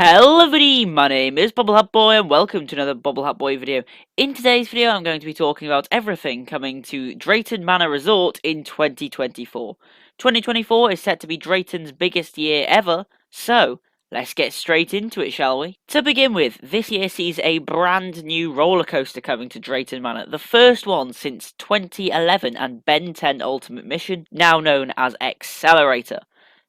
Hello everybody, my name is Bubble Hat Boy and welcome to another Bubble Hat Boy video. In today's video I'm going to be talking about everything coming to Drayton Manor Resort in 2024. 2024 is set to be Drayton's biggest year ever, so let's get straight into it, shall we? To begin with, this year sees a brand new roller coaster coming to Drayton Manor, the first one since 2011 and Ben 10 Ultimate Mission, now known as Accelerator.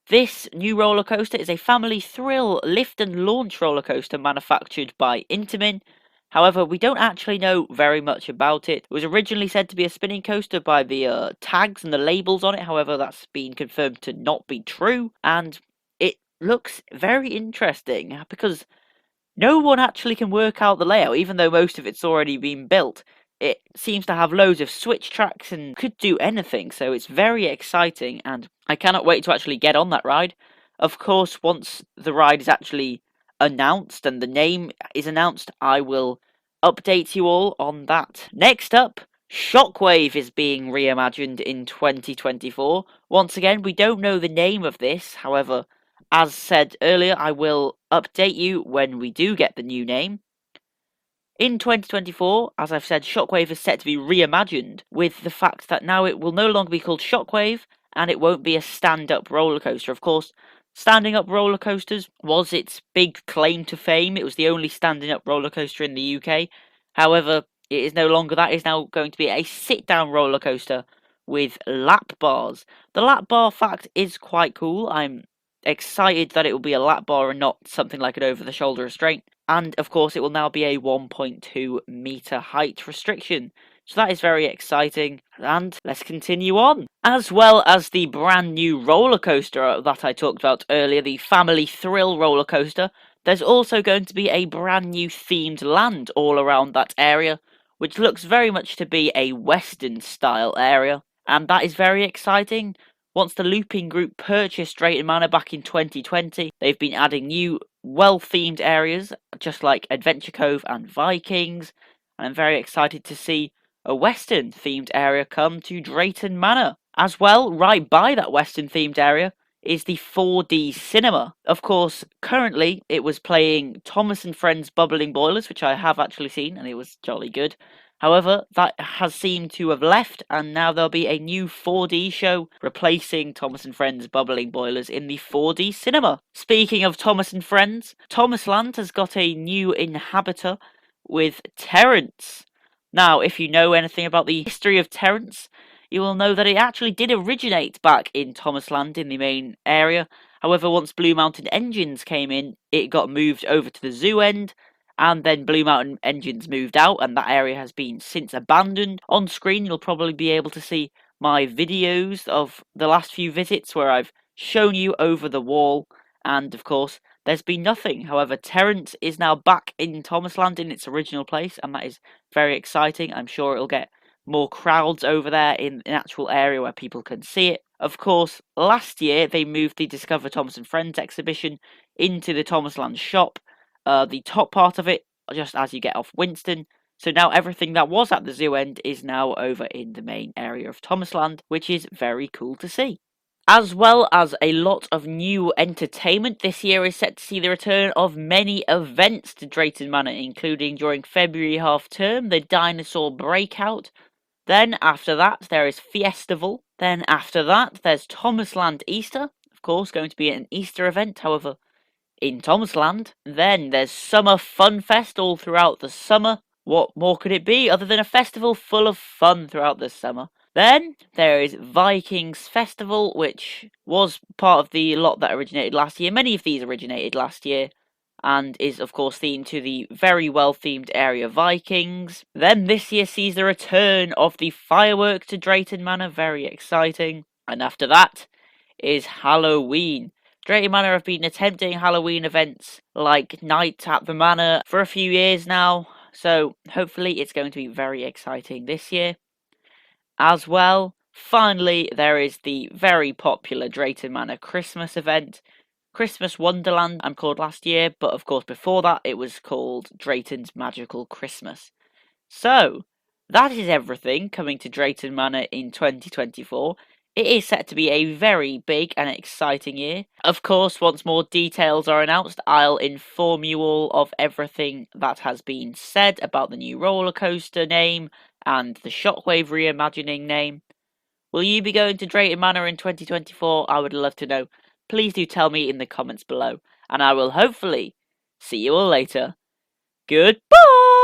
This new roller coaster is a family thrill lift and launch roller coaster manufactured by Intamin. However, we don't actually know very much about it. It was originally said to be a spinning coaster by the tags and the labels on it. However, that's been confirmed to not be true, and it looks very interesting because no one actually can work out the layout, even though most of it's already been built. It seems to have loads of switch tracks and could do anything, so it's very exciting, and I cannot wait to actually get on that ride. Of course, once the ride is actually announced and the name is announced, I will update you all on that. Next up, Shockwave is being reimagined in 2024. Once again, we don't know the name of this, however, as said earlier, I will update you when we do get the new name. In 2024, as I've said, Shockwave is set to be reimagined with the fact that now it will no longer be called Shockwave and it won't be a stand-up roller coaster. Of course, standing up roller coasters was its big claim to fame. It was the only standing up roller coaster in the UK. However, it is no longer that. It is now going to be a sit-down roller coaster with lap bars. The lap bar fact is quite cool. I'm excited that it will be a lap bar and not something like an over-the-shoulder restraint. And of course, it will now be a 1.2 meter height restriction. So that is very exciting. And let's continue on. As well as the brand new roller coaster that I talked about earlier, the Family Thrill roller coaster, there's also going to be a brand new themed land all around that area, which looks very much to be a Western style area. And that is very exciting. Once the Looping Group purchased Drayton Manor back in 2020, they've been adding new, well-themed areas, just like Adventure Cove and Vikings, and I'm very excited to see a Western-themed area come to Drayton Manor. As well, right by that Western-themed area is the 4D cinema. Of course, currently it was playing Thomas and Friends Bubbling Boilers, which I have actually seen, and it was jolly good. However, that has seemed to have left, and now there'll be a new 4D show replacing Thomas and Friends Bubbling Boilers in the 4D cinema. Speaking of Thomas and Friends, Thomasland has got a new inhabitor with Terence. Now, if you know anything about the history of Terence, you will know that it actually did originate back in Thomasland in the main area. However, once Blue Mountain Engines came in, it got moved over to the zoo end, and then Blue Mountain Engines moved out, and that area has been since abandoned. On screen, you'll probably be able to see my videos of the last few visits where I've shown you over the wall, and of course, there's been nothing. However, Terence is now back in Thomasland in its original place, and that is very exciting. I'm sure it'll get more crowds over there in an actual area where people can see it. Of course, last year they moved the Discover Thomas and Friends exhibition into the Thomasland shop, the top part of it, just as you get off Winston. So now everything that was at the zoo end is now over in the main area of Thomasland, which is very cool to see. As well as a lot of new entertainment, this year is set to see the return of many events to Drayton Manor, including during February half term, the Dinosaur Breakout. Then after that, there is Fiestival. Then after that, there's Thomasland Easter. Of course, going to be an Easter event, however, in Thomasland. Then there's Summer Fun Fest all throughout the summer. What more could it be other than a festival full of fun throughout the summer? Then there is Vikings Festival, which was part of the lot that originated last year. Many of these originated last year, and is of course themed to the very well themed area Vikings. Then this year sees the return of the fireworks to Drayton Manor, very exciting. And after that is Halloween. Drayton Manor have been attempting Halloween events like Night at the Manor for a few years now, so hopefully it's going to be very exciting this year. As well, finally, there is the very popular Drayton Manor Christmas event. Christmas Wonderland, I'm called last year, but of course before that it was called Drayton's Magical Christmas. So, that is everything coming to Drayton Manor in 2024. It is set to be a very big and exciting year. Of course, once more details are announced, I'll inform you all of everything that has been said about the new roller coaster name and the Shockwave reimagining name. Will you be going to Drayton Manor in 2024? I would love to know. Please do tell me in the comments below, and I will hopefully see you all later. Goodbye!